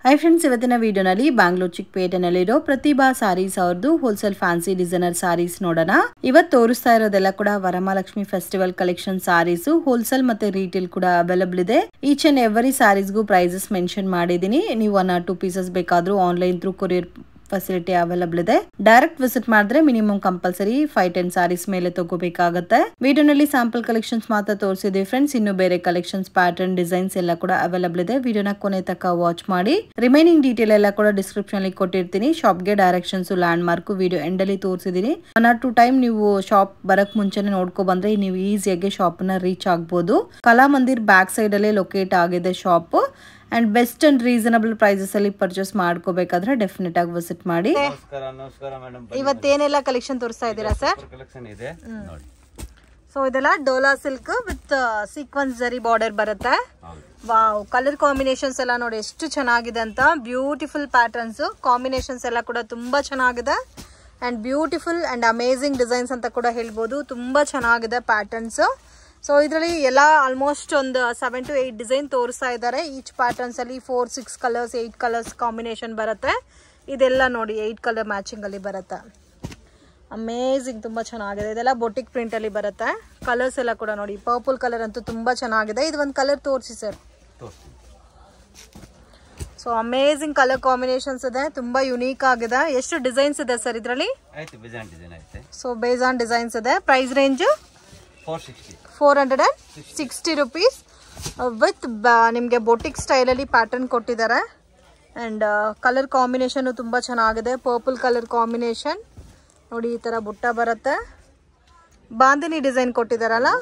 Hi friends, ಇವತ್ತಿನ ವಿಡಿಯೋನಲ್ಲಿ ಬ್ಯಾಂಗ್ಳೂರ್ ಚಿಕ್ಕಪೇಟೆನಲ್ಲಿರೋ ಪ್ರತಿಭಾ ಸಾರೀಸ್ ಅವ್ರದ್ದು ಹೋಲ್ಸೇಲ್ ಫ್ಯಾನ್ಸಿ ಡಿಸೈನರ್ ಸಾರೀಸ್ ನೋಡೋಣ. ಇವತ್ತು ತೋರಿಸ್ತಾ ಇರೋದೆಲ್ಲ ಕೂಡ Varamahalakshmi festival collection sarees wholesale ಮತ್ತೆ ರೀಟೇಲ್ ಕೂಡ ಅವೈಲಬಲ್ ಇದೆ. ಈಚ್ ಅಂಡ್ ಎವರಿ ಸಾರೀಸ್ಗೂ ಪ್ರೈಸಸ್ ಮೆನ್ಷನ್ ಮಾಡಿದೀನಿ. ನೀವು 1 or 2 ಪೀಸಸ್ ಬೇಕಾದ್ರೂ online through courier facility available ಇದೆ. ಡೈರೆಕ್ಟ್ ವಿಸಿಟ್ ಮಾಡಿದ್ರೆ ಮಿನಿಮಮ್ ಕಂಪಲ್ಸರಿ 5-10 ಸಾರೀಸ್ ಮೇಲೆ ತಗೋಬೇಕಾಗುತ್ತೆ. ವಿಡಿಯೋನಲ್ಲಿ ಸ್ಯಾಂಪಲ್ ಕಲೆಕ್ಷನ್ಸ್ ಮಾತ್ರ ತೋರಿಸಿದೀವಿ ಫ್ರೆಂಡ್ಸ್. ಇನ್ನು ಬೇರೆ ಕಲೆಕ್ಷನ್ಸ್, ಪ್ಯಾಟರ್ನ್, ಡಿಸೈನ್ಸ್ ಎಲ್ಲ ಕೂಡ ಅವೈಲಬಲ್ ಇದೆ. ವಿಡಿಯೋನ ಕೊನೆ ತನಕ ವಾಚ್ ಮಾಡಿ. ರಿಮೈನಿಂಗ್ ಡೀಟೇಲ್ ಎಲ್ಲ ಕೂಡ ಡಿಸ್ಕ್ರಿಪ್ಷನ್ ಅಲ್ಲಿ ಕೊಟ್ಟಿರ್ತೀನಿ. ಶಾಪ್ಗೆ directions, land mark video end ಅಲ್ಲಿ ತೋರಿಸಿದೀನಿ. 1 or 2 ಟೈಮ್ ನೀವು ಶಾಪ್ ಬರಕ್ ಮುಂಚೆನೆ ನೋಡ್ಕೊ ಬಂದ್ರೆ ನೀವು ಈಸಿಯಾಗಿ ಶಾಪ್ ನ ರೀಚ್ ಆಗಬಹುದು. ಕಲಾಮಂದಿರ್ ಬ್ಯಾಕ್ ಸೈಡ್ ಅಲ್ಲೇ ಲೊಕೇಟ್ ಆಗಿದೆ shop. And best and reasonable prices ಅಲ್ಲಿ ಪರ್ಚೇಸ್ ಮಾಡ್ಕೋಬೇಕಾದ್ರೆ ಡೆಫಿನೆಟ್ ಆಗಿ ವಿಸಿಟ್ ಮಾಡಿ. ನಮಸ್ಕಾರ ಮೇಡಮ್. ಇವತ್ತೇನೆಲ್ಲ ಕಲೆಕ್ಷನ್ ತೋರಿಸ್ತಾ ಇದ್ದೀರಾ ಸರ್? ಕಲೆಕ್ಷನ್ ಇದೆ ನೋಡಿ. ಸೊ ಇದೆಲ್ಲ ಡೋಲಾ ಸಿಲ್ಕ್ ವಿತ್ ಸೀಕ್ವೆನ್ಸ್ ಜರಿ ಬಾರ್ಡರ್ ಬರುತ್ತೆ. ವಾವ್, ಕಲರ್ ಕಾಂಬಿನೇಷನ್ಸ್ ಎಲ್ಲ ನೋಡಿ ಎಷ್ಟು ಚೆನ್ನಾಗಿದೆ ಅಂತ. ಬ್ಯೂಟಿಫುಲ್ ಪ್ಯಾಟರ್ನ್ಸ್, ಕಾಂಬಿನೇಷನ್ಸ್ ಎಲ್ಲ ಕೂಡ ತುಂಬಾ ಚೆನ್ನಾಗಿದೆ. And beautiful and amazing designs ಅಂತ ಕೂಡ ಹೇಳ್ಬೋದು. ತುಂಬಾ ಚೆನ್ನಾಗಿದೆ ಪ್ಯಾಟರ್ನ್ಸ್. ಸೊ ಇದರಲ್ಲಿ ಎಲ್ಲ ಆಲ್ಮೋಸ್ಟ್ ಒಂದು 7 to 8 ಡಿಸೈನ್ ತೋರಿಸ್ತಾ ಇದ್ದಾರೆ. ಈಚ್ ಪ್ಯಾಟರ್ನ್ಸ್ ಅಲ್ಲಿ 4-6 ಕಲರ್ಸ್ 8 ಕಲರ್ಸ್ ಕಾಂಬಿನೇಷನ್ ಬರುತ್ತೆ. ಇದೆಲ್ಲ ನೋಡಿ 8 ಕಲರ್ ಮ್ಯಾಚಿಂಗ್ ಅಲ್ಲಿ ಬರುತ್ತೆ. ಅಮೇಜಿಂಗ್, ತುಂಬಾ ಚೆನ್ನಾಗಿದೆ. ಇದೆಲ್ಲ ಬೊಟಿಕ್ ಪ್ರಿಂಟ್ ಅಲ್ಲಿ ಬರುತ್ತೆ. ಕಲರ್ಸ್ ಎಲ್ಲ ಕೂಡ ನೋಡಿ, ಪರ್ಪಲ್ ಕಲರ್ ಅಂತೂ ತುಂಬಾ ಚೆನ್ನಾಗಿದೆ. ಇದು ಒಂದು ಕಲರ್ ತೋರಿಸಿ sir. So amazing colour combinations ಇದೆ, ತುಂಬಾ ಯುನೀಕ್ ಆಗಿದೆ. ಎಷ್ಟು ಡಿಸೈನ್ಸ್ ಇದೆ ಸರ್ ಇದರಲ್ಲಿ? ಸೊ ಬೇಜಾನ್ ಡಿಸೈನ್ಸ್ ಇದೆ. ಪ್ರೈಸ್ ರೇಂಜ್ 460 rupees ವಿತ್ ನಿಮಗೆ ಬೊಟಿಕ್ ಸ್ಟೈಲ್ ಅಲ್ಲಿ ಪ್ಯಾಟರ್ನ್ ಕೊಟ್ಟಿದ್ದಾರೆ. ಅಂಡ್ ಕಲರ್ ಕಾಂಬಿನೇಷನ್ ತುಂಬಾ ಚೆನ್ನಾಗಿದೆ. ಪರ್ಪಲ್ ಕಲರ್ ಕಾಂಬಿನೇಷನ್ ನೋಡಿ, ಈ ತರ ಬುಟ್ಟ ಬರುತ್ತೆ. ಬಾಂದಿನಿ ಡಿಸೈನ್ ಕೊಟ್ಟಿದಾರಲ್ಲ,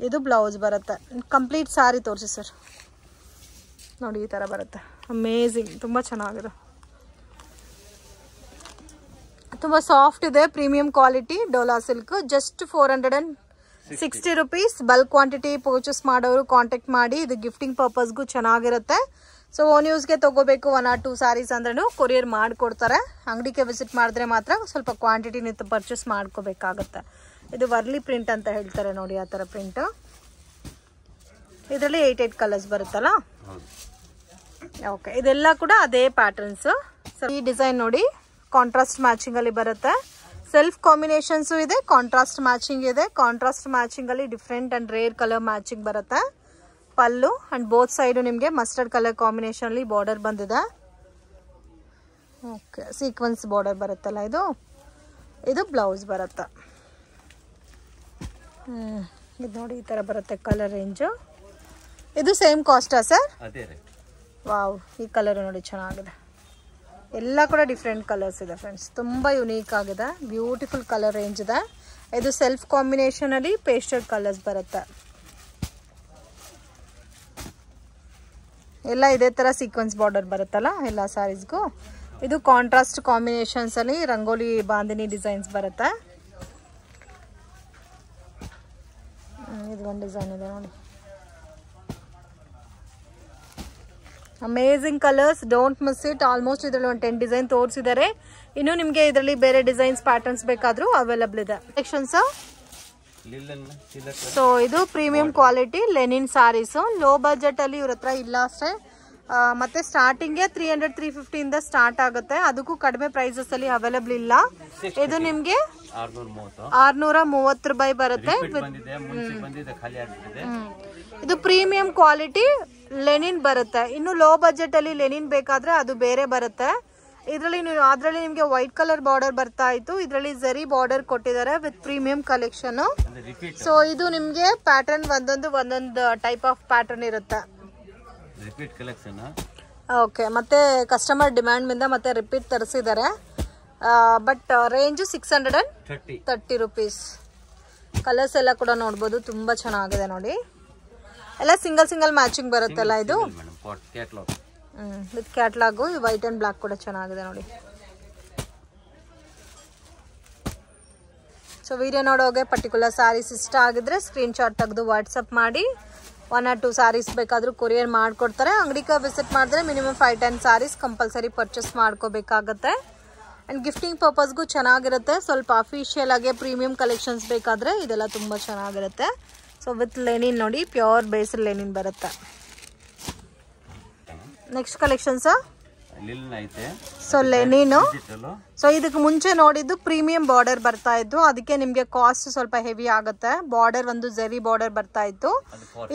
ಇದು ಬ್ಲೌಸ್ ಬರುತ್ತೆ. ಕಂಪ್ಲೀಟ್ ಸಾರಿ ತೋರಿಸಿ ಸರ್. ನೋಡಿ ಈ ತರ ಬರುತ್ತೆ. ಅಮೇಜಿಂಗ್, ತುಂಬಾ ಚೆನ್ನಾಗಿದೆ. ತುಂಬಾ ಸಾಫ್ಟ್ ಇದೆ, premium quality Dhola silk. Just 460 rupees. Bulk quantity purchase ಮಾಡೋರು ಕಾಂಟ್ಯಾಕ್ಟ್ ಮಾಡಿ. ಇದು ಗಿಫ್ಟಿಂಗ್ ಪರ್ಪಸ್ಗೂ ಚೆನ್ನಾಗಿರುತ್ತೆ. ಸೊ ಓನ್ ಯೂಸ್ಗೆ ತಗೋಬೇಕು 1 or 2 ಸಾರೀಸ್ ಅಂದ್ರೂ ಕೊರಿಯರ್ ಮಾಡಿಕೊಡ್ತಾರೆ. ಅಂಗಡಿಗೆ ವಿಸಿಟ್ ಮಾಡಿದ್ರೆ ಮಾತ್ರ ಸ್ವಲ್ಪ ಕ್ವಾಂಟಿಟಿ ನೀವು ಪರ್ಚೇಸ್ ಮಾಡ್ಕೋಬೇಕಾಗತ್ತೆ. ಇದು ವರ್ಲಿ ಪ್ರಿಂಟ್ ಅಂತ ಹೇಳ್ತಾರೆ ನೋಡಿ, ಆ ಥರ ಪ್ರಿಂಟ್. ಇದರಲ್ಲಿ 8 ಕಲರ್ಸ್ ಬರುತ್ತಲ್ಲ. ಓಕೆ, ಇದೆಲ್ಲ ಕೂಡ ಅದೇ ಪ್ಯಾಟರ್ನ್ಸ್. ಈ ಡಿಸೈನ್ ನೋಡಿ, ಕಾಂಟ್ರಾಸ್ಟ್ ಮ್ಯಾಚಿಂಗ್ ಅಲ್ಲಿ ಬರುತ್ತೆ. ಸೆಲ್ಫ್ ಕಾಂಬಿನೇಷನ್ಸ್ ಇದೆ, ಕಾಂಟ್ರಾಸ್ಟ್ ಮ್ಯಾಚಿಂಗ್ ಇದೆ. ಕಾಂಟ್ರಾಸ್ಟ್ ಮ್ಯಾಚಿಂಗ್ ಅಲ್ಲಿ different and rare colour matching ಬರುತ್ತೆ. ಪಲ್ಲು ಅಂಡ್ ಬೋತ್ ಸೈಡ್ ನಿಮಗೆ ಮಸ್ಟರ್ಡ್ ಕಲರ್ ಕಾಂಬಿನೇಷನ್ ಅಲ್ಲಿ ಬಾರ್ಡರ್ ಬಂದಿದೆ. ಓಕೆ, ಸೀಕ್ವೆನ್ಸ್ ಬಾರ್ಡರ್ ಬರುತ್ತಲ್ಲ, ಇದು ಬ್ಲೌಸ್ ಬರುತ್ತೆ. ಇದು ನೋಡಿ ಈ ತರ ಬರುತ್ತೆ ಕಲರ್ ರೇಂಜ್. ಇದು ಸೇಮ್ ಕಾಸ್ಟಾ ಸರ್? ವಾವ್, ಈ ಕಲರ್ ನೋಡಿ ಚೆನ್ನಾಗಿದೆ. ಎಲ್ಲ ಕೂಡ ಡಿಫ್ರೆಂಟ್ ಕಲರ್ಸ್ ಇದೆ ಫ್ರೆಂಡ್ಸ್. ತುಂಬ ಯುನೀಕ್ ಆಗಿದೆ. ಬ್ಯೂಟಿಫುಲ್ ಕಲರ್ ರೇಂಜ್ ಇದೆ. ಇದು ಸೆಲ್ಫ್ ಕಾಂಬಿನೇಷನ್ ಅಲ್ಲಿ ಪೇಸ್ಟಲ್ ಕಲರ್ಸ್ ಬರುತ್ತೆ. ಎಲ್ಲ ಇದೇ ತರ ಸೀಕ್ವೆನ್ಸ್ ಬಾರ್ಡರ್ ಬರುತ್ತಲ್ಲ ಎಲ್ಲ ಸಾರೀಸ್ಗೂ. ಇದು ಕಾಂಟ್ರಾಸ್ಟ್ ಕಾಂಬಿನೇಷನ್ಸ್ ಅಲ್ಲಿ ರಂಗೋಲಿ ಬಾಂದಿನಿ ಡಿಸೈನ್ಸ್ ಬರುತ್ತೆ. ಇದು ಒಂದು ಡಿಸೈನ್ ಇದೆ ನೋಡಿ. Amazing colours, don't miss it. Almost ಇದರಲ್ಲಿ ಒಂದು 10 ಡಿಸೈನ್ ತೋರಿಸಿದ್ದಾರೆ. ಇನ್ನು ನಿಮಗೆ ಇದರಲ್ಲಿ ಬೇರೆ ಡಿಸೈನ್ಸ್ ಪ್ಯಾಟರ್ನ್ಸ್ ಬೇಕಾದ್ರೂ ಅವೈಲಬಲ್ ಇದೆ. ಕಲೆಕ್ಷನ್ಸ್. ಸೊ ಇದು premium quality linen saris. Low budget ಅಲ್ಲಿ ಇವ್ರ ಹತ್ರ ಇಲ್ಲ ಅಷ್ಟೇ. ಮತ್ತೆ ಸ್ಟಾರ್ಟಿಂಗ್ 300-350 ಇಂದ ಸ್ಟಾರ್ಟ್ ಆಗುತ್ತೆ. ಅದಕ್ಕೂ ಕಡಿಮೆ ಪ್ರೈಸಸ್ ಅಲ್ಲಿ ಅವೈಲಬಲ್ ಇಲ್ಲ. ಇದು ನಿಮ್ಗೆ 630 ರೂಪಾಯಿ ಬರುತ್ತೆ. ಇದು ಪ್ರೀಮಿಯಂ ಕ್ವಾಲಿಟಿ ಲೆನಿನ್ ಬರುತ್ತೆ. ಇನ್ನು ಲೋ ಬಜೆಟ್ ಅಲ್ಲಿ ಲೆನಿನ್ ಬೇಕಾದ್ರೆ ಅದು ಬೇರೆ ಬರುತ್ತೆ. ಅದರಲ್ಲಿ ನಿಮ್ಗೆ ವೈಟ್ ಕಲರ್ ಬಾರ್ಡರ್ ಬರ್ತಾ ಇತ್ತು. ಇದರಲ್ಲಿ ಜರಿ ಬಾರ್ಡರ್ ಕೊಟ್ಟಿದ್ದಾರೆ ವಿತ್ ಪ್ರೀಮಿಯಂ ಕಲೆಕ್ಷನ್. ಸೊ ಇದು ನಿಮ್ಗೆ ಪ್ಯಾಟರ್ನ್ ಒಂದೊಂದು ಟೈಪ್ ಆಫ್ ಪ್ಯಾಟರ್ನ್ ಇರುತ್ತೆ. ಓಕೆ, ಮತ್ತೆ ಕಸ್ಟಮರ್ ಡಿಮ್ಯಾಂಡ್ ಇಂದ ಮತ್ತೆ ರಿಪೀಟ್ ತರಿಸಿದ್ದಾರೆ. But range 630 rupees. ಕಲರ್ಸ್ ಎಲ್ಲ ಕೂಡ ನೋಡ್ಬೋದು, ತುಂಬಾ ಚೆನ್ನಾಗಿದೆ ನೋಡಿ. ಎಲ್ಲ ಸಿಂಗಲ್ ಮ್ಯಾಚಿಂಗ್ ಬರುತ್ತಲ್ಲ ಇದು. With catalogue. White and black ಕೂಡ ಚೆನ್ನಾಗಿದೆ ನೋಡಿ. ಸೊ ವಿಡಿಯೋ ನೋಡೋಗೆ ಪರ್ಟಿಕ್ಯುಲರ್ ಸಾರೀಸ್ ಇಷ್ಟ ಆಗಿದ್ರೆ ಸ್ಕ್ರೀನ್ ಶಾಟ್ ತೆಗೆದು ವಾಟ್ಸಪ್ ಮಾಡಿ. 1 or 2 ಸಾರೀಸ್ ಬೇಕಾದ್ರೂ ಕೊರಿಯರ್ ಮಾಡಿಕೊಡ್ತಾರೆ. ಅಂಗಡಿಗೆ ವಿಸಿಟ್ ಮಾಡಿದ್ರೆ ಮಿನಿಮಮ್ 5-10 ಸಾರೀಸ್ ಕಂಪಲ್ಸರಿ ಪರ್ಚೇಸ್ ಮಾಡ್ಕೋಬೇಕಾಗತ್ತೆ. ಅಂಡ್ ಗಿಫ್ಟಿಂಗ್ ಪರ್ಪಸ್ಗೂ ಚೆನ್ನಾಗಿರುತ್ತೆ. ಸ್ವಲ್ಪ ಅಫಿಷಿಯಲ್ ಆಗಿ ಪ್ರೀಮಿಯಂ ಕಲೆಕ್ಷನ್ಸ್ ಬೇಕಾದ್ರೆ ಇದೆಲ್ಲ ತುಂಬಾ ಚೆನ್ನಾಗಿರುತ್ತೆ. ಸೊ ವಿತ್ ಲೆನಿನ್ ನೋಡಿ, ಪ್ಯೂರ್ ಬೇಸ್ ಲೆನಿನ್ ಬರುತ್ತೆ. ನೆಕ್ಸ್ಟ್ ಕಲೆಕ್ಷನ್ಸ್ ಲಿಲ್ ಐತೆ. ಸೊ ಲೆನಿನು. ಸೊ ಇದಕ್ಕೆ ಮುಂಚೆ ನೋಡಿದ್ದು ಪ್ರೀಮಿಯಂ ಬಾರ್ಡರ್ ಬರ್ತಾ ಇತ್ತು, ಅದಕ್ಕೆ ನಿಮಗೆ ಕಾಸ್ಟ್ ಸ್ವಲ್ಪ ಹೆವಿ ಆಗುತ್ತೆ. ಬಾರ್ಡರ್ ಒಂದು ಜರಿ ಬಾರ್ಡರ್ ಬರ್ತಾ ಇತ್ತು.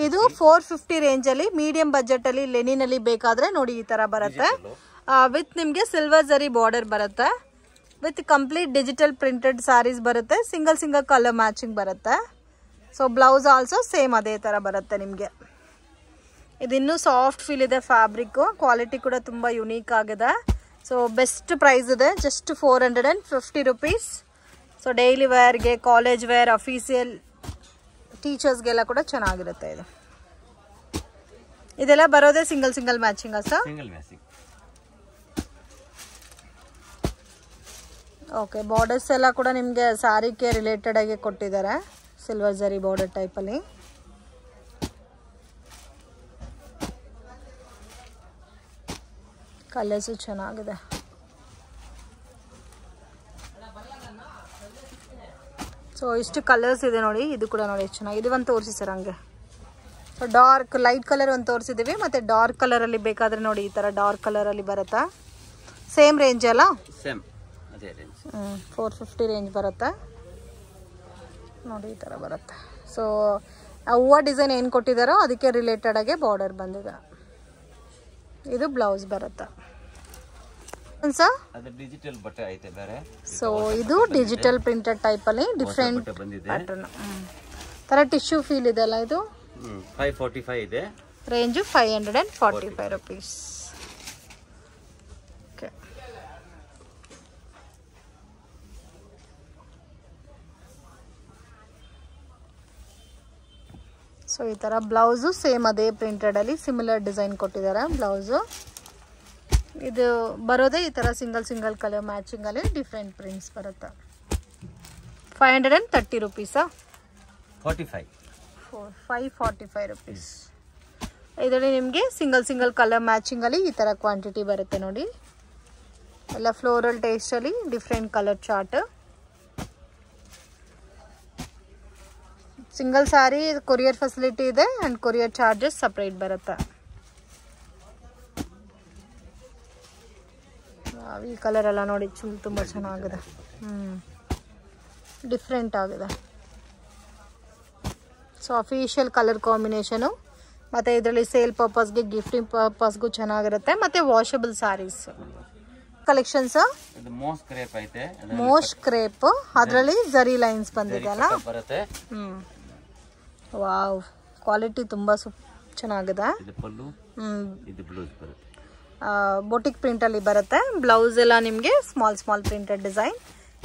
ಇದು 450 ರೇಂಜ್ ಅಲ್ಲಿ ಮೀಡಿಯಂ ಬಜೆಟ್ ಅಲ್ಲಿ ಲೆನಿನ್ ಅಲ್ಲಿ ಬೇಕಾದ್ರೆ ನೋಡಿ ಈ ತರ ಬರುತ್ತೆ. ವಿತ್ ನಿಮ್ಗೆ ಸಿಲ್ವರ್ ಜರಿ ಬಾರ್ಡರ್ ಬರುತ್ತೆ. With complete digital printed sarees ಬರುತ್ತೆ. ಸಿಂಗಲ್ ಕಲರ್ ಮ್ಯಾಚಿಂಗ್ ಬರುತ್ತೆ. ಸೊ ಬ್ಲೌಸ್ ಆಲ್ಸೋ ಸೇಮ್ ಅದೇ ತರ ಬರುತ್ತೆ ನಿಮಗೆ. ಇದಿನ್ನೂ ಸಾಫ್ಟ್ ಫೀಲ್ ಇದೆ ಫ್ಯಾಬ್ರಿಕ್. ಕ್ವಾಲಿಟಿ ಕೂಡ ತುಂಬ ಯುನೀಕ್ ಆಗಿದೆ. ಸೊ ಬೆಸ್ಟ್ ಪ್ರೈಸ್ ಇದೆ, ಜಸ್ಟ್ 450 ರುಪೀಸ್. ಸೊ ಡೈಲಿ ವೇರ್ಗೆ, ಕಾಲೇಜ್ ವೇರ್, ಅಫೀಸಿಯಲ್ ಟೀಚರ್ಸ್ಗೆಲ್ಲ ಕೂಡ ಚೆನ್ನಾಗಿರುತ್ತೆ ಇದು. ಇದೆಲ್ಲ ಬರೋದೇ single matching sir? Single matching. Okay, borders ಎಲ್ಲ ಕೂಡ ನಿಮಗೆ ಸ್ಯಾರಿಗೆ ರಿಲೇಟೆಡ್ ಆಗಿ ಕೊಟ್ಟಿದ್ದಾರೆ, ಸಿಲ್ವರ್ ಜರಿ ಬಾರ್ಡರ್ ಟೈಪಲ್ಲಿ. ಕಲರ್ಸು ಚೆನ್ನಾಗಿದೆ. ಸೊ ಇಷ್ಟು ಕಲರ್ಸ್ ಇದೆ ನೋಡಿ. ಇದು ಕೂಡ ನೋಡಿ ಎಷ್ಟು ಚೆನ್ನಾಗಿದೆ. ಇದು ಒಂದು ತೋರಿಸಿ ಸರ್ ಹಂಗೆ. ಸೊ ಡಾರ್ಕ್ ಲೈಟ್ ಕಲರ್ ಒಂದು ತೋರಿಸಿದ್ದೀವಿ, ಮತ್ತು ಡಾರ್ಕ್ ಕಲರಲ್ಲಿ ಬೇಕಾದರೆ ನೋಡಿ ಈ ಥರ ಡಾರ್ಕ್ ಕಲರಲ್ಲಿ ಬರುತ್ತಾ. ಸೇಮ್ ರೇಂಜ್ ಅಲ್ಲ? ಸೇಮ್ ಅದೇ ರೇಂಜ್. 450 ರೇಂಜ್ ಬರುತ್ತೆ ನೋಡಿ, ಈ ಥರ ಬರುತ್ತೆ. ಸೊ ಆ ಹೂವು ಡಿಸೈನ್ ಏನು ಕೊಟ್ಟಿದ್ದಾರೋ ಅದಕ್ಕೆ ರಿಲೇಟೆಡ್ ಆಗಿ ಬಾರ್ಡರ್ ಬಂದಿದೆ. ಇದು ಬ್ಲೌಸ್ ಬರುತ್ತೆ ಸರ್. ಡಿಜಿಟಲ್ ಬಟ್ಟೆ ಐತೆ ಬೇರೆ. ಸೊ ಇದು ಡಿಜಿಟಲ್ ಪ್ರಿಂಟೆಡ್ ಟೈಪ್ ಅಲ್ಲಿ ಡಿಫ್ರೆಂಟ್ ಪ್ಯಾಟರ್ನ್ ತರ ಟಿಶ್ಯೂ ಫೀಲ್ ಇದೆ ಅಲ್ಲ. ಇದು 545 ಇದೆ. Range 545 rupees. ಓಕೆ, ಸೊ ಈ ತರ ಬ್ಲೌಸು ಸೇಮ್ ಅದೇ ಪ್ರಿಂಟೆಡ್ ಅಲ್ಲಿ ಸಿಮಿಲರ್ ಡಿಸೈನ್ ಕೊಟ್ಟಿದ್ದಾರೆ ಬ್ಲೌಸು. ಇದು ಬರೋದೇ ಈ ಥರ ಸಿಂಗಲ್ ಕಲರ್ ಮ್ಯಾಚಿಂಗ್ ಅಲ್ಲಿ ಡಿಫ್ರೆಂಟ್ ಪ್ರಿಂಟ್ಸ್ ಬರುತ್ತೆ. 530 ರುಪೀಸಾ? 545 ರುಪೀಸ್. ಇದರಲ್ಲಿ ನಿಮಗೆ ಸಿಂಗಲ್ ಕಲರ್ ಮ್ಯಾಚಿಂಗ್ ಅಲ್ಲಿ ಈ ಥರ ಕ್ವಾಂಟಿಟಿ ಬರುತ್ತೆ ನೋಡಿ. ಎಲ್ಲ ಫ್ಲೋರಲ್ ಟೇಸ್ಟ್ ಅಲ್ಲಿ different colour chart. Single sari courier facility ಇದೆ ಆ್ಯಂಡ್ ಕೊರಿಯರ್ ಚಾರ್ಜಸ್ ಸಪ್ರೇಟ್ ಬರುತ್ತೆ. ಈ ಕಲರ್ ಎಲ್ಲ ನೋಡಿ ತುಂಬ ಚೆನ್ನಾಗಿದೆ. ಡಿಫ್ರೆಂಟ್ ಆಗಿದೆ. ಸೊ ಅಫಿಷಿಯಲ್ ಕಲರ್ ಕಾಂಬಿನೇಷನು, ಮತ್ತು ಇದರಲ್ಲಿ ಸೇಲ್ ಪರ್ಪಸ್ಗೆ, ಗಿಫ್ಟಿಂಗ್ ಪರ್ಪಸ್ಗೂ ಚೆನ್ನಾಗಿರುತ್ತೆ. ಮತ್ತು washable saris collections. Most crepe ಅದರಲ್ಲಿ ಜರಿ ಲೈನ್ಸ್ ಬಂದಿದೆ ಅಲ್ಲ. ವಾವ್, ಕ್ವಾಲಿಟಿ ತುಂಬ ಚೆನ್ನಾಗಿದೆ. ಬೊಟಿಕ್ ಪ್ರಿಂಟಲ್ಲಿ ಬರುತ್ತೆ. ಬ್ಲೌಸ್ ಎಲ್ಲ ನಿಮಗೆ ಸ್ಮಾಲ್ ಪ್ರಿಂಟೆಡ್ ಡಿಸೈನ್.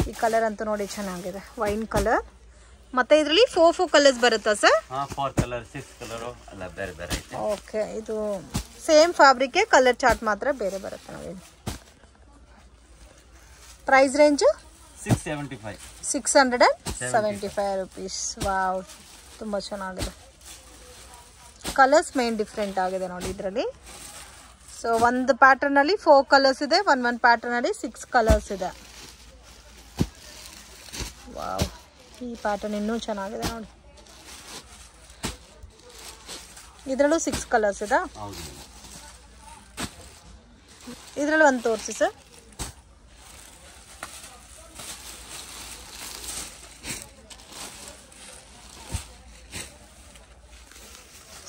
ಈ ಕಲರ್ ಅಂತೂ ನೋಡಿ ಚೆನ್ನಾಗಿದೆ, ವೈನ್ ಕಲರ್. ಮತ್ತೆ ಇದರಲ್ಲಿ 4 ಕಲರ್ಸ್ ಬರುತ್ತಾ ಸರ್? 4 ಕಲರ್ 6 ಕಲರ್ ಎಲ್ಲ ಬೇರೆ ಬೇರೆ ಐತೆ. ಓಕೆ, ಇದು ಸೇಮ್ ಫ್ಯಾಬ್ರಿಕ್, ಕಲರ್ ಚಾರ್ಟ್ ಮಾತ್ರ ಬೇರೆ ಬರುತ್ತೆ ನೋಡಿ. Price range 675 rupees. ವಾವ್, ತುಂಬ ಚೆನ್ನಾಗಿದೆ. ಕಲರ್ಸ್ ಮೇನ್ ಡಿಫ್ರೆಂಟ್ ಆಗಿದೆ ನೋಡಿ ಇದರಲ್ಲಿ. ಸೊ ಒಂದು ಪ್ಯಾಟರ್ನ್ ಅಲ್ಲಿ 4 ಕಲರ್ಸ್ ಇದೆ, ಒಂದು ಪ್ಯಾಟರ್ನ್ ಅಲ್ಲಿ 6 ಕಲರ್ಸ್ ಇದೆ. ವಾವ್, ಈ ಪ್ಯಾಟರ್ನ್ ಇನ್ನೂ ಚೆನ್ನಾಗಿದೆ ನೋಡಿ. ಇದರಲ್ಲೂ 6 ಕಲರ್ಸ್ ಇದೆ. ಇದರಲ್ಲಿ ಒಂದು ತೋರಿಸಿ ಸರ್.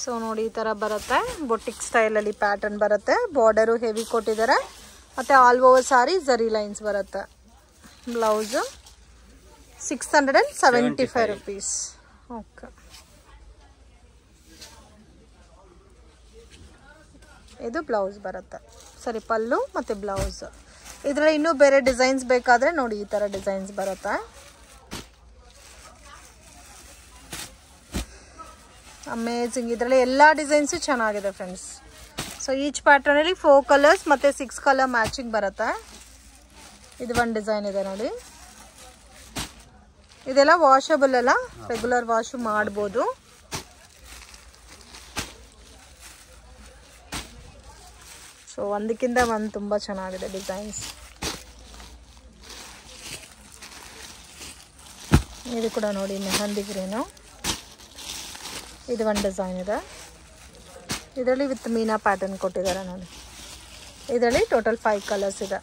ಸೊ ನೋಡಿ ಈ ಥರ ಬರುತ್ತೆ. ಬೊಟಿಕ್ ಸ್ಟೈಲಲ್ಲಿ ಪ್ಯಾಟರ್ನ್ ಬರುತ್ತೆ. ಬಾರ್ಡರು ಹೆವಿ ಕೊಟ್ಟಿದ್ದಾರೆ, ಮತ್ತು ಆಲ್ ಓವರ್ ಸಾರಿ ಜರಿ ಲೈನ್ಸ್ ಬರುತ್ತೆ. Blouse 675 rupees. ಓಕೆ, ಇದು ಬ್ಲೌಸ್ ಬರುತ್ತೆ. ಸರಿ, ಪಲ್ಲು ಮತ್ತು ಬ್ಲೌಸ್. ಇದರಲ್ಲಿ ಇನ್ನೂ ಬೇರೆ ಡಿಸೈನ್ಸ್ ಬೇಕಾದರೆ ನೋಡಿ ಈ ಥರ ಡಿಸೈನ್ಸ್ ಬರುತ್ತೆ. ಅಮೇಜಿಂಗ್. ಇದರಲ್ಲಿ ಎಲ್ಲ ಡಿಸೈನ್ಸು ಚೆನ್ನಾಗಿದೆ ಫ್ರೆಂಡ್ಸ್. ಸೊ ಈಚ್ ಪ್ಯಾಟರ್ನಲ್ಲಿ 4 ಕಲರ್ಸ್ ಮತ್ತು 6 ಕಲರ್ ಮ್ಯಾಚಿಂಗ್ ಬರುತ್ತೆ. ಇದು ಒಂದು ಡಿಸೈನ್ ಇದೆ ನೋಡಿ. ಇದೆಲ್ಲ ವಾಷಬಲ್ ಅಲ್ಲ, ರೆಗ್ಯುಲರ್ ವಾಶ್ ಮಾಡ್ಬೋದು. ಸೊ ಒಂದಕ್ಕಿಂತ ಒಂದು ತುಂಬ ಚೆನ್ನಾಗಿದೆ ಡಿಸೈನ್ಸ್. ಇದು ಕೂಡ ನೋಡಿ ಮೆಹಂದಿ ಗ್ರೀನು. ಇದು ಒಂದು ಡಿಸೈನ್ ಇದೆ. ಇದರಲ್ಲಿ ವಿತ್ ಮೀನಾ ಪ್ಯಾಟರ್ನ್ ಕೊಟ್ಟಿದ್ದಾರೆ ನೋಡಿ. ಇದರಲ್ಲಿ ಟೋಟಲ್ 5 ಕಲರ್ಸ್ ಇದೆ.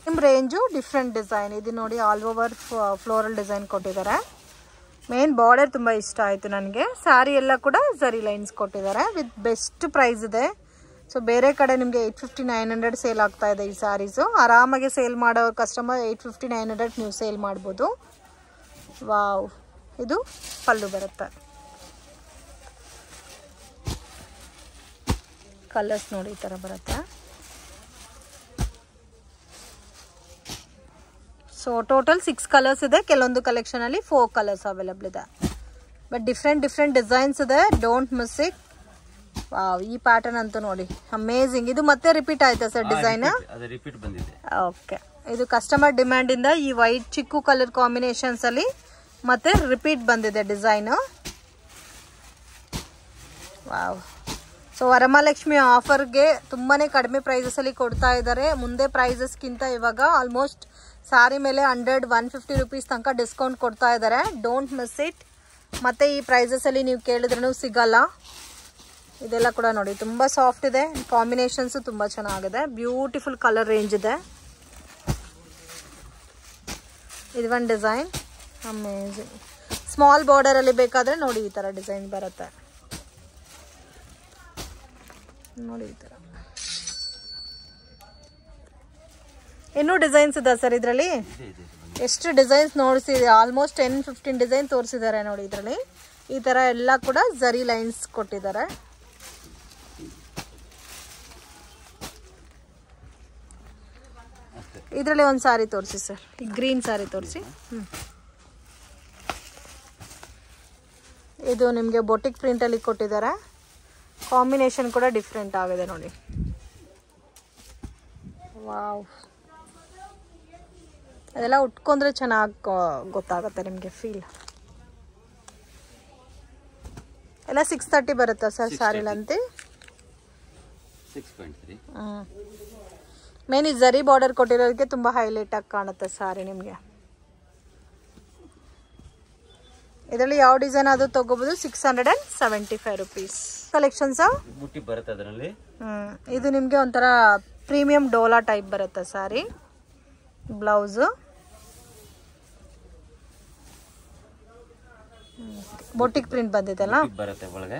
ನಿಮ್ಮ ರೇಂಜು ಡಿಫ್ರೆಂಟ್ ಡಿಸೈನ್ ಇದು ನೋಡಿ, ಆಲ್ ಓವರ್ ಫ್ಲೋರಲ್ ಡಿಸೈನ್ ಕೊಟ್ಟಿದ್ದಾರೆ. ಮೇನ್ ಬಾರ್ಡರ್ ತುಂಬ ಇಷ್ಟ ಆಯಿತು ನನಗೆ. ಸ್ಯಾರಿ ಎಲ್ಲ ಕೂಡ ಝರಿ ಲೈನ್ಸ್ ಕೊಟ್ಟಿದ್ದಾರೆ ವಿತ್ ಬೆಸ್ಟ್ ಪ್ರೈಸ್ ಇದೆ. ಸೊ ಬೇರೆ ಕಡೆ ನಿಮಗೆ 850-900 ಸೇಲ್ ಆಗ್ತಾ ಇದೆ ಈ ಸ್ಯಾರೀಸು. ಆರಾಮಾಗಿ ಸೇಲ್ ಮಾಡೋ ಕಸ್ಟಮರ್ 850-900 ನೀವು ಸೇಲ್ ಮಾಡ್ಬೋದು. ವಾವ್, ಇದು ಪಲ್ಲು ಬರುತ್ತೆ. ಕಲರ್ಸ್ ನೋಡಿ ಈ ಥರ ಬರುತ್ತೆ. ಸೊ ಟೋಟಲ್ 6 ಕಲರ್ಸ್ ಇದೆ. ಕೆಲವೊಂದು ಕಲೆಕ್ಷನಲ್ಲಿ 4 ಕಲರ್ಸ್ ಅವೈಲಬಲ್ ಇದೆ. ಬಟ್ ಡಿಫ್ರೆಂಟ್ ಡಿಸೈನ್ಸ್ ಇದೆ, ಡೋಂಟ್ ಮಿಸ್ ಇಟ್. ವಾವ್, ಈ ಪ್ಯಾಟರ್ನ್ ಅಂತೂ ನೋಡಿ ಅಮೇಜಿಂಗ್. ಇದು ಮತ್ತೆ ರಿಪೀಟ್ ಆಯ್ತಾ ಸರ್ ಡಿಸೈನ್? ಓಕೆ, ಇದು ಕಸ್ಟಮರ್ ಡಿಮ್ಯಾಂಡ್ ಇಂದ ಈ ವೈಟ್ ಚಿಕ್ಕು ಕಲರ್ ಕಾಂಬಿನೇಷನ್ಸ್ ಅಲ್ಲಿ ಮತ್ತೆ ರಿಪೀಟ್ ಬಂದಿದೆ ಡಿಸೈನ್. ವಾವ್. ಸೊ ವರಮಹಾಲಕ್ಷ್ಮಿ ಆಫರ್ಗೆ ತುಂಬಾನೇ ಕಡಿಮೆ ಪ್ರೈಸಸ್ ಅಲ್ಲಿ ಕೊಡ್ತಾ ಇದ್ದಾರೆ. ಮುಂದೆ ಪ್ರೈಸಸ್ಗಿಂತ ಇವಾಗ ಆಲ್ಮೋಸ್ಟ್ ಸಾರಿ ಮೇಲೆ 100-150 ರುಪೀಸ್ ತನಕ ಡಿಸ್ಕೌಂಟ್ ಕೊಡ್ತಾ ಇದ್ದಾರೆ. Don't miss it. ಮತ್ತೆ ಈ ಪ್ರೈಸಸ್ ಅಲ್ಲಿ ನೀವು ಕೇಳಿದ್ರೂ ಸಿಗಲ್ಲ. ಇದೆಲ್ಲ ಕೂಡ ನೋಡಿ ತುಂಬ ಸಾಫ್ಟ್ ಇದೆ, ಕಾಂಬಿನೇಷನ್ಸು ತುಂಬ ಚೆನ್ನಾಗಿದೆ. ಬ್ಯೂಟಿಫುಲ್ ಕಲರ್ ರೇಂಜ್ ಇದೆ. ಇದು ಒಂದು ಡಿಸೈನ್ ಅಮೇಜಿಂಗ್. ಸ್ಮಾಲ್ ಬಾರ್ಡರ್ ಅಲ್ಲಿ ಬೇಕಾದ್ರೆ ನೋಡಿ ಈ ತರ ಡಿಸೈನ್ ಬರುತ್ತೆ ನೋಡಿ. ಈ ತರ ಇನ್ನೂ ಡಿಸೈನ್ಸ್ ಇದೆ ಸರ್ ಇದರಲ್ಲಿ. ಎಷ್ಟು ಡಿಸೈನ್ಸ್ ನೋಡಿಸಿದೆ, ಆಲ್ಮೋಸ್ಟ್ 10-15 ಡಿಸೈನ್ ತೋರಿಸಿದ್ದಾರೆ ನೋಡಿ ಇದರಲ್ಲಿ. ಈ ತರ ಎಲ್ಲ ಕೂಡ ಝರಿ ಲೈನ್ಸ್ ಕೊಟ್ಟಿದ್ದಾರೆ. ಇದರಲ್ಲಿ ಒಂದು ಸಾರಿ ತೋರಿಸಿ ಸರ್, ಗ್ರೀನ್ ಸಾರಿ ತೋರಿಸಿ. ಇದು ನಿಮಗೆ ಬೊಟಿಕ್ ಪ್ರಿಂಟ್ ಅಲ್ಲಿ ಕೊಟ್ಟಿದ್ದಾರೆ. ಕಾಂಬಿನೇಷನ್ ಕೂಡ ಡಿಫ್ರೆಂಟ್ ಆಗಿದೆ ನೋಡಿ. ವಾವ್, ಅದೆಲ್ಲ ಉಟ್ಕೊಂಡ್ರೆ ಚೆನ್ನಾಗಿ ಗೊತ್ತಾಗುತ್ತೆ ನಿಮಗೆ ಫೀಲ್. ಎಲ್ಲ 630 ಬರುತ್ತಾ ಸರ್ ಸಾರಿಲಂತೆ? 6.3. ಮೇನ್ ಈ ಝರಿ ಬಾರ್ಡರ್ ಕೊಟ್ಟಿರೋದಕ್ಕೆ ತುಂಬ ಹೈಲೈಟ್ ಆಗಿ ಕಾಣುತ್ತೆ ಸಾರಿ ನಿಮಗೆ. ಇದರಲ್ಲಿ ಯಾವ ಡಿಸೈನ್ ಆದ್ರೂ ತಗೋಬಹುದು. 675 ರುಪೀಸ್. ಕಲೆಕ್ಷನ್ಸ್ ಬುಟ್ಟಿ ಬರುತ್ತೆ ಅದರಲ್ಲಿ. ಇದು ನಿಮಗೆ ಒಂಥರ ಪ್ರೀಮಿಯಂ ಡೋಲಾ ಟೈಪ್ ಬರುತ್ತೆ ಸಾರಿ. ಬ್ಲೌಸ್ ಬೊಟಿಕ್ ಪ್ರಿಂಟ್ ಬಂದಿದೆಲ್ಲ ಬರುತ್ತೆ ಒಳಗೆ.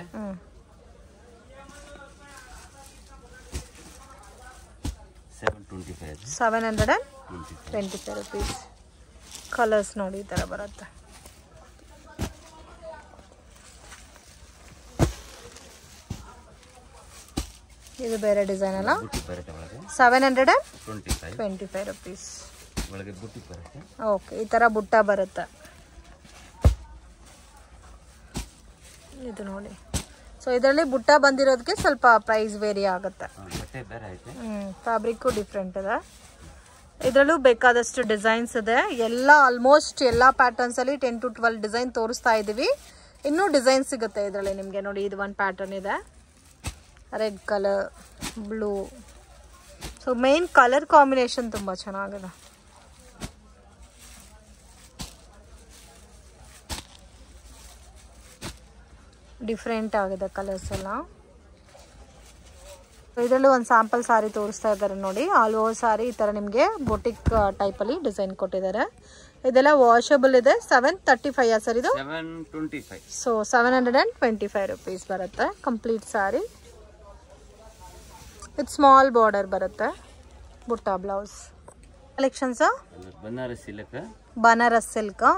725 ರುಪೀಸ್. ಕಲರ್ಸ್ ನೋಡಿ ಈ ತರ ಬರುತ್ತೆ. ಇದು ಬೇರೆ ಡಿಸೈನ್ ಅಲ್ಲ. 725 ರುಪೀಸ್. ಓಕೆ, ಈ ತರ ಬುಟ್ಟ ಬರುತ್ತೆ. ಇದು ನೋಡಿ. ಸೊ ಇದರಲ್ಲಿ ಬುಟ್ಟ ಬಂದಿರೋದಕ್ಕೆ ಸ್ವಲ್ಪ ಪ್ರೈಸ್ ವೇರಿ ಆಗುತ್ತೆ. ಫ್ಯಾಬ್ರಿಕ್ಕು ಡಿಫ್ರೆಂಟ್ ಇದೆ. ಇದರಲ್ಲೂ ಬೇಕಾದಷ್ಟು ಡಿಸೈನ್ಸ್ ಇದೆ. ಎಲ್ಲ ಆಲ್ಮೋಸ್ಟ್ ಎಲ್ಲ ಪ್ಯಾಟರ್ನ್ಸ್ ಅಲ್ಲಿ 10-12 ಡಿಸೈನ್ ತೋರಿಸ್ತಾ ಇದೀವಿ. ಇನ್ನೂ ಡಿಸೈನ್ ಸಿಗುತ್ತೆ ಇದರಲ್ಲಿ ನಿಮಗೆ. ನೋಡಿ ಇದು ಒಂದು ಪ್ಯಾಟರ್ನ್ ಇದೆ, red colour, blue. So main colour combination ತುಂಬ ಚೆನ್ನಾಗಿದೆ. ಡಿಫ್ರೆಂಟ್ ಆಗಿದೆ ಕಲರ್ಸ್ ಎಲ್ಲ. ಇದರಲ್ಲೂ ಒಂದು ಸ್ಯಾಂಪಲ್ ಸಾರಿ ತೋರಿಸ್ತಾ ಇದ್ದಾರೆ ನೋಡಿ. ಆಲ್ ಓವರ್ ಸಾರಿ ಈ ತರ ನಿಮಗೆ ಬೊಟಿಕ್ ಟೈಪ್ ಅಲ್ಲಿ ಡಿಸೈನ್ ಕೊಟ್ಟಿದ್ದಾರೆ. ಇದೆಲ್ಲ ವಾಷಬಲ್ ಇದೆ. 735 ಸರ್ ಇದು? 725. ಸೊ 725 ರುಪೀಸ್ ಬರುತ್ತೆ complete sorry. With small border ಬರುತ್ತೆ. ಬುಟ್ಟ blouse. Collections Banaras silk.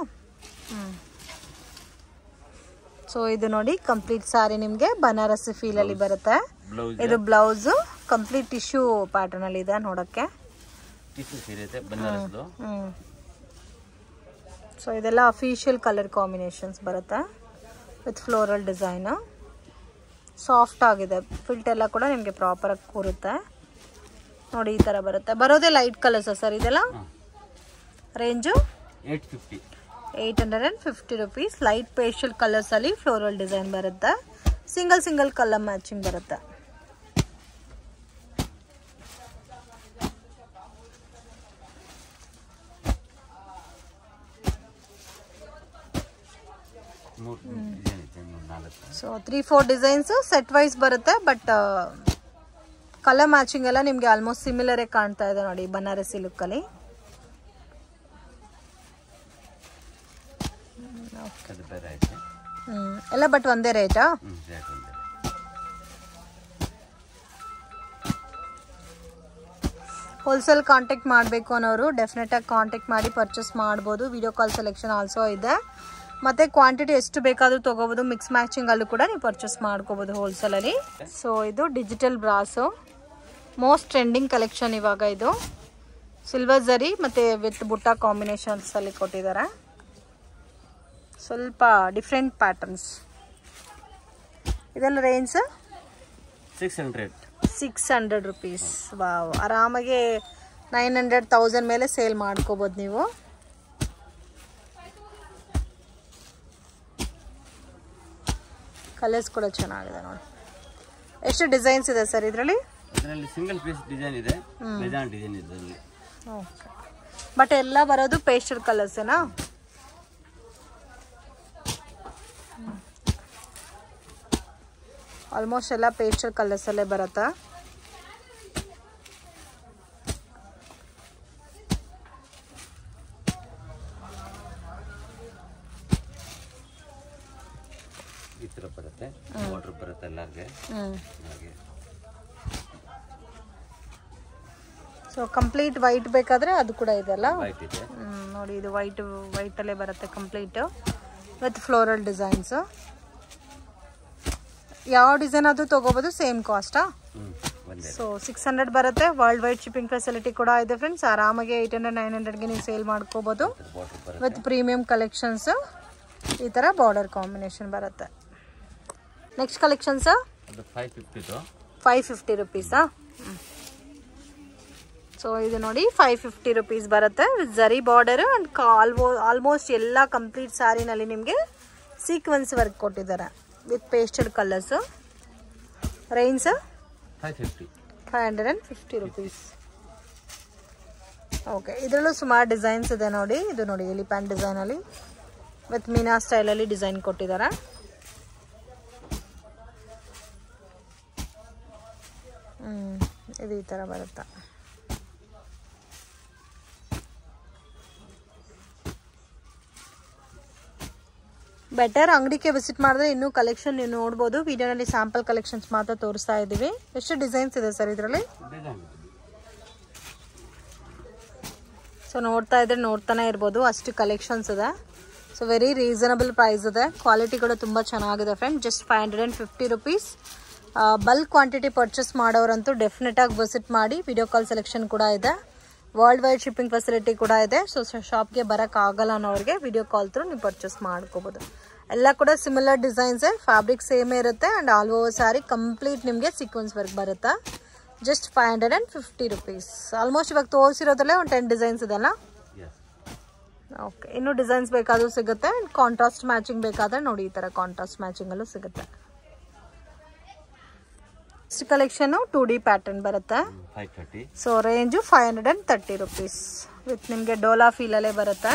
So ಇದು ನೋಡಿ ಕಂಪ್ಲೀಟ್ ಸಾರಿ ನಿಮಗೆ ಬನಾರಸ್ ಫೀಲ್ ಅಲ್ಲಿ ಬರುತ್ತೆ. ಇದು ಬ್ಲೌಸ್ ಕಂಪ್ಲೀಟ್ ಟಿಶ್ಯೂ ಪ್ಯಾಟರ್ನ್ ಅಲ್ಲಿ ಇದೆ ನೋಡಕ್ಕೆ. ಸೊ ಇದೆಲ್ಲ ಅಫಿಷಿಯಲ್ ಕಲರ್ ಕಾಂಬಿನೇಷನ್ಸ್ ಬರುತ್ತೆ ವಿತ್ ಫ್ಲೋರಲ್ ಡಿಸೈನ್. ಸಾಫ್ಟ್ ಆಗಿದೆ. ಫಿಲ್ಟ್ ಎಲ್ಲ ಕೂಡ ನಿಮಗೆ ಪ್ರಾಪರ್ ಆಗಿ ಕೂರುತ್ತೆ ನೋಡಿ. ಈ ತರ ಬರುತ್ತೆ. ಬರೋದೇ ಲೈಟ್ ಕಲರ್ಸ್ ಸರ್ ಇದೆಲ್ಲ? Range 850 rupees. Light pastel colours ಅಲ್ಲಿ ಫ್ಲೋರಲ್ ಡಿಸೈನ್ ಬರುತ್ತೆ. ಸಿಂಗಲ್ ಕಲರ್ ಮ್ಯಾಚಿಂಗ್ ಬರುತ್ತೆ. ಸೊ 3-4 ಡಿಸೈನ್ಸ್ ಸೆಟ್ ವೈಸ್ ಬರುತ್ತೆ. ಬಟ್ ಕಲರ್ ಮ್ಯಾಚಿಂಗ್ ಎಲ್ಲ ನಿಮಗೆ ಆಲ್ಮೋಸ್ಟ್ ಸಿಮಿಲರೇ ಕಾಣ್ತಾ ಇದೆ ನೋಡಿ ಬನಾರಸಿ ಲುಕ್ಕಲ್ಲಿ. ಎಲ್ಲ ಬಟ್ ಒಂದೇ ರೇಟಾ? ಹೋಲ್ಸೇಲ್ ಕಾಂಟ್ಯಾಕ್ಟ್ ಮಾಡಬೇಕು ಅನ್ನೋರು ಡೆಫಿನೆಟಾಗಿ ಕಾಂಟ್ಯಾಕ್ಟ್ ಮಾಡಿ ಪರ್ಚೇಸ್ ಮಾಡ್ಬೋದು. ವಿಡಿಯೋ ಕಾಲ್ ಸೆಲೆಕ್ಷನ್ ಆಲ್ಸೋ ಇದೆ. ಮತ್ತು ಕ್ವಾಂಟಿಟಿ ಎಷ್ಟು ಬೇಕಾದರೂ ತೊಗೋಬೋದು. ಮಿಕ್ಸ್ ಮ್ಯಾಚಿಂಗಲ್ಲೂ ಕೂಡ ನೀವು ಪರ್ಚೇಸ್ ಮಾಡ್ಕೋಬೋದು ಹೋಲ್ಸೇಲಲ್ಲಿ. ಸೊ ಇದು ಡಿಜಿಟಲ್ ಬ್ರಾಸು, ಮೋಸ್ಟ್ ಟ್ರೆಂಡಿಂಗ್ ಕಲೆಕ್ಷನ್ ಇವಾಗ. ಇದು ಸಿಲ್ವರ್ ಝರಿ ಮತ್ತು ವಿತ್ ಬುಟ್ಟ ಕಾಂಬಿನೇಷನ್ಸಲ್ಲಿ ಕೊಟ್ಟಿದ್ದಾರೆ. ಸ್ವಲ್ಪ ಡಿಫ್ರೆಂಟ್ ಪ್ಯಾಟರ್ನ್ಸ್. ಇದೆಲ್ಲ ರೇಂಜ್ 600 ರುಪೀಸ್. ವಾವ್, ಆರಾಮಾಗಿ 900-1000 ಮೇಲೆ ಸೇಲ್ ಮಾಡ್ಕೋಬೋದು ನೀವು. ಕಲರ್ಸ್ ಕೂಡ ಚೆನ್ನಾಗಿದೆ ನೋಡಿ. ಎಷ್ಟು ಡಿಸೈನ್ಸ್ ಇದೆ ಸರ್ ಇದರಲ್ಲಿ? ಸಿಂಗಲ್ ಪೀಸ್ ಡಿಸೈನ್ ಇದೆ, ಡಿಸೈನ್ ಇದೆ. ಓಕೆ, ಬಟ್ ಎಲ್ಲ ಬರೋದು ಪೇಸ್ಟಲ್ ಕಲರ್ಸೇನಾ? ಆಲ್ಮೋಸ್ಟ್ ಎಲ್ಲ ಪೇಸ್ಟಲ್ ಕಲರ್ಸಲ್ಲೇ ಬರುತ್ತಾ? ಈ ತರ ಬರುತ್ತೆ, ಬಾರ್ಡರ್ ಬರುತ್ತೆ ಎಲ್ಲರಿಗೆ. ಸೊ ಕಂಪ್ಲೀಟ್ ವೈಟ್ ಬೇಕಾದ್ರೆ ಅದು ಕೂಡ ಇದೆಲ್ಲ. ವೈಟ್ ಇದೆ ನೋಡಿ, ಇದು ವೈಟಲ್ಲೇ ಬರುತ್ತೆ ಕಂಪ್ಲೀಟ್ ವಿತ್ ಫ್ಲೋರಲ್ ಡಿಸೈನ್ಸ್. ಯಾವ ಡಿಸೈನ್ ಅದು ತೊಗೋಬೋದು, ಸೇಮ್ ಕಾಸ್ಟಾ? ಸೊ 600 ಬರುತ್ತೆ. ವರ್ಲ್ಡ್ ವೈಡ್ ಶಿಪ್ಪಿಂಗ್ ಫೆಸಿಲಿಟಿ ಕೂಡ ಇದೆ ಫ್ರೆಂಡ್ಸ್. ಆರಾಮಾಗಿ 800-900ಗೆ ನೀವು ಸೇಲ್ ಮಾಡ್ಕೋಬೋದು ವಿತ್ ಪ್ರೀಮಿಯಂ ಕಲೆಕ್ಷನ್ಸ್. ಈ ಥರ ಬಾರ್ಡರ್ ಕಾಂಬಿನೇಷನ್ ಬರುತ್ತೆ. Next collections 550 ರುಪೀಸಾ? ಸೊ ಇದು ನೋಡಿ 550 ರುಪೀಸ್ ಬರುತ್ತೆ with zari border and almost ಎಲ್ಲ ಕಂಪ್ಲೀಟ್ ಸ್ಯಾರಿನಲ್ಲಿ ನಿಮಗೆ ಸೀಕ್ವೆನ್ಸ್ ವರ್ಕ್ ಕೊಟ್ಟಿದ್ದಾರೆ with pastel colours. Range 550 rupees. Okay, ಇದರಲ್ಲೂ ಸುಮಾರು ಡಿಸೈನ್ಸ್ ಇದೆ ನೋಡಿ. ಇದು ನೋಡಿ ಎಲಿಫೆಂಟ್ ಡಿಸೈನಲ್ಲಿ ವಿತ್ ಮೀನಾ ಸ್ಟೈಲಲ್ಲಿ ಡಿಸೈನ್ ಕೊಟ್ಟಿದ್ದಾರೆ. ಇದು ಈ ಥರ ಬರುತ್ತೆ. ಬೆಟರ್ ಅಂಗಡಿಗೆ ವಿಸಿಟ್ ಮಾಡಿದ್ರೆ ಇನ್ನೂ ಕಲೆಕ್ಷನ್ ನೀವು ನೋಡ್ಬೋದು. ವಿಡಿಯೋನಲ್ಲಿ ಸ್ಯಾಂಪಲ್ ಕಲೆಕ್ಷನ್ಸ್ ಮಾತ್ರ ತೋರಿಸ್ತಾ ಇದ್ದೀವಿ. ಎಷ್ಟು ಡಿಸೈನ್ಸ್ ಇದೆ ಸರ್ ಇದರಲ್ಲಿ? ಸೊ ನೋಡ್ತಾ ಇದ್ರೆ ನೋಡ್ತಾನೆ ಇರ್ಬೋದು, ಅಷ್ಟು ಕಲೆಕ್ಷನ್ಸ್ ಇದೆ. ಸೊ ವೆರಿ ರೀಸನಬಲ್ ಪ್ರೈಸ್ ಇದೆ. ಕ್ವಾಲಿಟಿ ಕೂಡ ತುಂಬ ಚೆನ್ನಾಗಿದೆ friend. Just 550 rupees. Bulk quantity purchase ಮಾಡೋರಂತೂ ಡೆಫಿನೆಟಾಗಿ ವಿಸಿಟ್ ಮಾಡಿ. ವಿಡಿಯೋ ಕಾಲ್ ಸೆಲೆಕ್ಷನ್ ಕೂಡ ಇದೆ. ವರ್ಲ್ಡ್ ವೈಡ್ ಶಿಪ್ಪಿಂಗ್ ಫೆಸಿಲಿಟಿ ಕೂಡ ಇದೆ. ಸೊ ಶಾಪ್ಗೆ ಬರೋಕ್ಕಾಗಲ್ಲ ಅನ್ನೋರಿಗೆ ವಿಡಿಯೋ ಕಾಲ್ ಥ್ರೂ ನೀವು ಪರ್ಚೇಸ್ ಮಾಡ್ಕೋಬೋದು. ಎಲ್ಲ ಕೂಡ ಸಿಮಿಲರ್ ಡಿಸೈನ್ಸ್, ಫ್ಯಾಬ್ರಿಕ್ ಸೇಮ್ ಇರುತ್ತೆ and all over sari complete ನಿಮಗೆ ಸೀಕ್ವೆನ್ಸ್ ವರ್ಕ್ ಬರುತ್ತೆ. Just 550 rupees. ಆಲ್ಮೋಸ್ಟ್ ಇವಾಗ ತೋರಿಸಿರೋದ್ರಲ್ಲೇ ಒಂದು 10 ಡಿಸೈನ್ಸ್ ಇದೆಲ್ಲ. ಓಕೆ, ಇನ್ನೂ ಡಿಸೈನ್ಸ್ ಬೇಕಾದರೂ ಸಿಗುತ್ತೆ. ಆ್ಯಂಡ್ ಕಾಂಟ್ರಾಸ್ಟ್ ಮ್ಯಾಚಿಂಗ್ ಬೇಕಾದರೆ ನೋಡಿ, ಈ ಥರ ಕಾಂಟ್ರಾಸ್ಟ್ ಮ್ಯಾಚಿಂಗಲ್ಲೂ ಸಿಗುತ್ತೆ. ನೆಕ್ಸ್ಟ್ ಕಲೆಕ್ಷನ್ 2D ಪ್ಯಾಟರ್ನ್ ಬರುತ್ತೆ. ಸೊ ರೇಂಜು 530 ರುಪೀಸ್ ವಿತ್ ನಿಮಗೆ ಡೋಲಾ ಫೀಲಲ್ಲೇ ಬರುತ್ತೆ.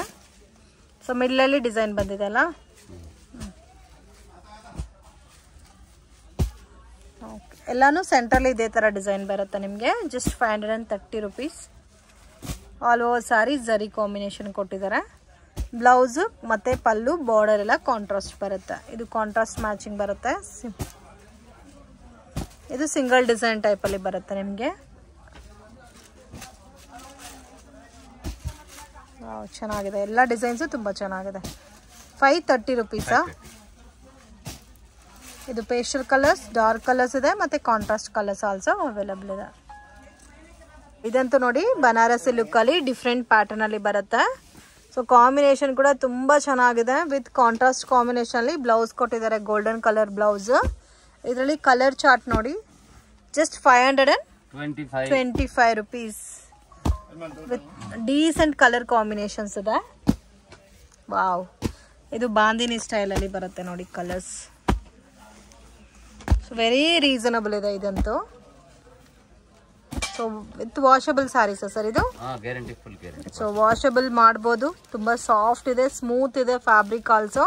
ಸೊ ಮಿಡ್ಲಲ್ಲಿ ಡಿಸೈನ್ ಬಂದಿದೆ ಅಲ್ಲ. ಓಕೆ, ಎಲ್ಲಾನು ಸೆಂಟ್ರಲ್ಲಿ ಇದೇ ಥರ ಡಿಸೈನ್ ಬರುತ್ತೆ ನಿಮಗೆ. Just 530 rupees. All over saree zari combination ಕೊಟ್ಟಿದ್ದಾರೆ. ಬ್ಲೌಸು ಮತ್ತು ಪಲ್ಲು ಬಾರ್ಡರ್ ಎಲ್ಲ ಕಾಂಟ್ರಾಸ್ಟ್ ಬರುತ್ತೆ. ಇದು ಕಾಂಟ್ರಾಸ್ಟ್ ಮ್ಯಾಚಿಂಗ್ ಬರುತ್ತೆ. ಇದು ಸಿಂಗಲ್ ಡಿಸೈನ್ ಟೈಪಲ್ಲಿ ಬರುತ್ತೆ ನಿಮಗೆ. ಚೆನ್ನಾಗಿದೆ, ಎಲ್ಲ ಡಿಸೈನ್ಸು ತುಂಬ ಚೆನ್ನಾಗಿದೆ. 530 ರುಪೀಸಾ? ಇದು ಪೇಸ್ಟಲ್ ಕಲರ್ಸ್, ಡಾರ್ಕ್ ಕಲರ್ಸ್ ಇದೆ ಮತ್ತು ಕಾಂಟ್ರಾಸ್ಟ್ ಕಲರ್ಸ್ ಆಲ್ಸೋ ಅವೈಲಬಲ್ ಇದೆ. ಇದಂತೂ ನೋಡಿ ಬನಾರಸಿ ಲುಕ್ಕಲ್ಲಿ ಡಿಫ್ರೆಂಟ್ ಪ್ಯಾಟರ್ನಲ್ಲಿ ಬರುತ್ತೆ. ಸೊ ಕಾಂಬಿನೇಷನ್ ಕೂಡ ತುಂಬ ಚೆನ್ನಾಗಿದೆ. ವಿತ್ ಕಾಂಟ್ರಾಸ್ಟ್ ಕಾಂಬಿನೇಷನಲ್ಲಿ ಬ್ಲೌಸ್ ಕೊಟ್ಟಿದ್ದಾರೆ, ಗೋಲ್ಡನ್ ಕಲರ್ ಬ್ಲೌಸ್. ಇದರಲ್ಲಿ ಕಲರ್ ಚಾರ್ಟ್ ನೋಡಿ. Just 525 rupees with decent colour combinations ಇದೆ. ವಾವ್, ಇದು ಬಾಂದಿನಿ ಸ್ಟೈಲಲ್ಲಿ ಬರುತ್ತೆ ನೋಡಿ ಕಲರ್ಸ್. ಸೊ ವೆರಿ ರೀಸನಬಲ್ ಇದೆ ಇದಂತೂ. So with washable saris sir ಇದು? ಸೊ ವಾಷಬಲ್ ಮಾಡ್ಬೋದು. ತುಂಬ ಸಾಫ್ಟ್ ಇದೆ, ಸ್ಮೂತ್ ಇದೆ ಫ್ಯಾಬ್ರಿಕ್ ಆಲ್ಸೋ.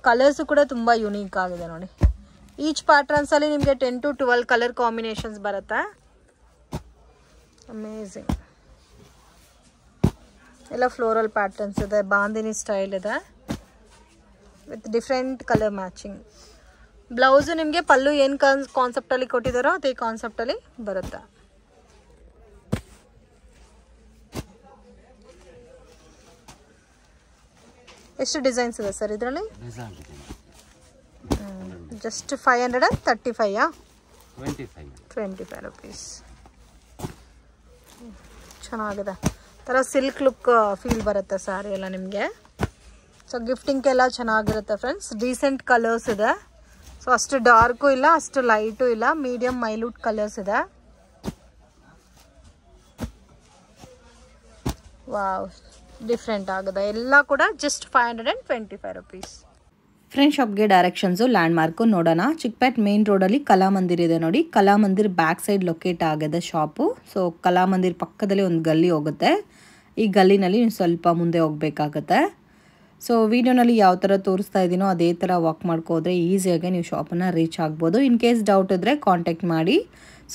ಕಲರ್ಸು ಕೂಡ ತುಂಬ ಯುನೀಕ್ ಆಗಿದೆ ನೋಡಿ. ಈಚ್ ಪ್ಯಾಟರ್ನ್ಸ್ ಅಲ್ಲಿ ನಿಮಗೆ 10 to 12 ಕಲರ್ ಕಾಂಬಿನೇಷನ್ಸ್ ಬರುತ್ತೆ. ಅಮೇಝಿಂಗ್. ಎಲ್ಲ ಫ್ಲೋರಲ್ ಪ್ಯಾಟರ್ನ್ಸ್ ಇದೆ, ಬಾಂದಿನಿ ಸ್ಟೈಲ್ ಇದೆ with different colour matching. Blouse ನಿಮಗೆ ಪಲ್ಲು ಏನು ಕಾನ್ಸೆಪ್ಟಲ್ಲಿ ಕೊಟ್ಟಿದ್ದಾರೋ ಅದೇ ಕಾನ್ಸೆಪ್ಟಲ್ಲಿ ಬರುತ್ತೆ. ಎಷ್ಟು ಡಿಸೈನ್ಸ್ ಇದೆ ಸರ್ ಇದರಲ್ಲಿ? Just 535 25 rupees. ಚೆನ್ನಾಗಿದೆ, ಥರ ಸಿಲ್ಕ್ ಲುಕ್ ಫೀಲ್ ಬರುತ್ತೆ ಸ್ಯಾರಿ ಎಲ್ಲ ನಿಮಗೆ. ಸೊ ಗಿಫ್ಟಿಂಗ್ಗೆಲ್ಲ ಚೆನ್ನಾಗಿರುತ್ತೆ ಫ್ರೆಂಡ್ಸ್. ಡೀಸೆಂಟ್ ಕಲರ್ಸ್ ಇದೆ. ಸೊ ಅಷ್ಟು ಡಾರ್ಕು ಇಲ್ಲ, ಅಷ್ಟು ಲೈಟು ಇಲ್ಲ, ಮೀಡಿಯಮ್ ಮೈಲ್ಯೂಟ್ ಕಲರ್ಸ್ ಇದೆ. ವಾವ್, ಡಿಫ್ರೆಂಟ್ ಆಗಿದೆ. ಎಲ್ಲ ಕೂಡ ಜಸ್ಟ್ 525 rupees. ಫ್ರೆಂಡ್ ಶಾಪ್ಗೆ ಡೈರೆಕ್ಷನ್ಸು ಲ್ಯಾಂಡ್ ಮಾರ್ಕು ನೋಡೋಣ. ಚಿಕ್ಕಪೇಟ್ ಮೇನ್ ರೋಡಲ್ಲಿ ಕಲಾಮಂದಿರ್ ಇದೆ ನೋಡಿ. ಕಲಾಮಂದಿರ್ ಬ್ಯಾಕ್ ಸೈಡ್ ಲೊಕೇಟ್ ಆಗಿದೆ ಶಾಪು. ಸೊ ಕಲಾಮಂದಿರ್ ಪಕ್ಕದಲ್ಲಿ ಒಂದು ಗಲ್ಲಿ ಹೋಗುತ್ತೆ. ಈ ಗಲ್ಲಿನಲ್ಲಿ ನೀವು ಸ್ವಲ್ಪ ಮುಂದೆ ಹೋಗಬೇಕಾಗತ್ತೆ. ಸೊ ವಿಡಿಯೋನಲ್ಲಿ ಯಾವ ಥರ ತೋರಿಸ್ತಾ ಇದ್ದೀನೋ ಅದೇ ಥರ ವಾಕ್ ಮಾಡ್ಕೋದ್ರೆ ಈಸಿಯಾಗಿ ನೀವು ಶಾಪನ್ನು ರೀಚ್ ಆಗ್ಬೋದು. ಇನ್ ಕೇಸ್ ಡೌಟ್ ಇದ್ದರೆ ಕಾಂಟ್ಯಾಕ್ಟ್ ಮಾಡಿ.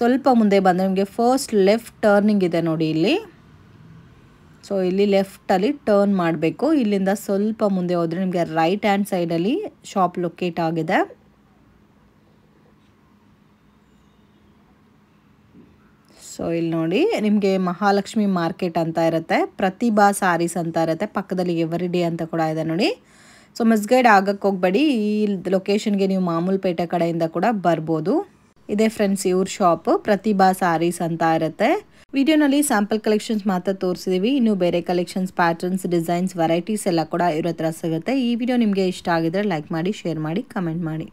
ಸ್ವಲ್ಪ ಮುಂದೆ ಬಂದರೆ ನಿಮಗೆ ಫಸ್ಟ್ ಲೆಫ್ಟ್ ಟರ್ನಿಂಗ್ ಇದೆ ನೋಡಿ ಇಲ್ಲಿ. ಸೊ ಇಲ್ಲಿ ಲೆಫ್ಟಲ್ಲಿ ಟರ್ನ್ ಮಾಡಬೇಕು. ಇಲ್ಲಿಂದ ಸ್ವಲ್ಪ ಮುಂದೆ ಹೋದರೆ ನಿಮಗೆ ರೈಟ್ ಹ್ಯಾಂಡ್ ಸೈಡಲ್ಲಿ ಶಾಪ್ ಲೊಕೇಟ್ ಆಗಿದೆ. ಸೊ ಇಲ್ಲಿ ನೋಡಿ ನಿಮಗೆ ಮಹಾಲಕ್ಷ್ಮಿ ಮಾರ್ಕೆಟ್ ಅಂತ ಇರುತ್ತೆ, ಪ್ರತಿಭಾ ಸಾರೀಸ್ ಅಂತ ಇರುತ್ತೆ, ಪಕ್ಕದಲ್ಲಿ ಎವರಿ ಡೇ ಅಂತ ಕೂಡ ಇದೆ ನೋಡಿ. ಸೊ ಮಿಸ್ಗೈಡ್ ಆಗಕ್ಕೆ ಹೋಗಬೇಡಿ. ಈ ಲೊಕೇಶನ್ಗೆ ನೀವು ಮಾಮೂಲ್ಪೇಟೆ ಕಡೆಯಿಂದ ಕೂಡ ಬರ್ಬೋದು. ಇದೇ ಫ್ರೆಂಡ್ಸ್ ಇವ್ರ ಶಾಪ್ ಪ್ರತಿಭಾ ಸಾರೀಸ್ ಅಂತ ಇರುತ್ತೆ. ವಿಡಿಯೋನಲ್ಲಿ ಸ್ಯಾಂಪಲ್ ಕಲೆಕ್ಷನ್ಸ್ ಮಾತ್ರ ತೋರಿಸಿದೀವಿ. ಇನ್ನು ಬೇರೆ ಕಲೆಕ್ಷನ್ಸ್, ಪ್ಯಾಟರ್ನ್ಸ್, ಡಿಸೈನ್ಸ್, ವೆರೈಟೀಸ್ ಎಲ್ಲ ಕೂಡ ಇವ್ರ ಹತ್ರ ಸಿಗುತ್ತೆ. ಈ ವಿಡಿಯೋ ನಿಮಗೆ ಇಷ್ಟ ಆಗಿದ್ರೆ ಲೈಕ್ ಮಾಡಿ, ಶೇರ್ ಮಾಡಿ, ಕಮೆಂಟ್ ಮಾಡಿ.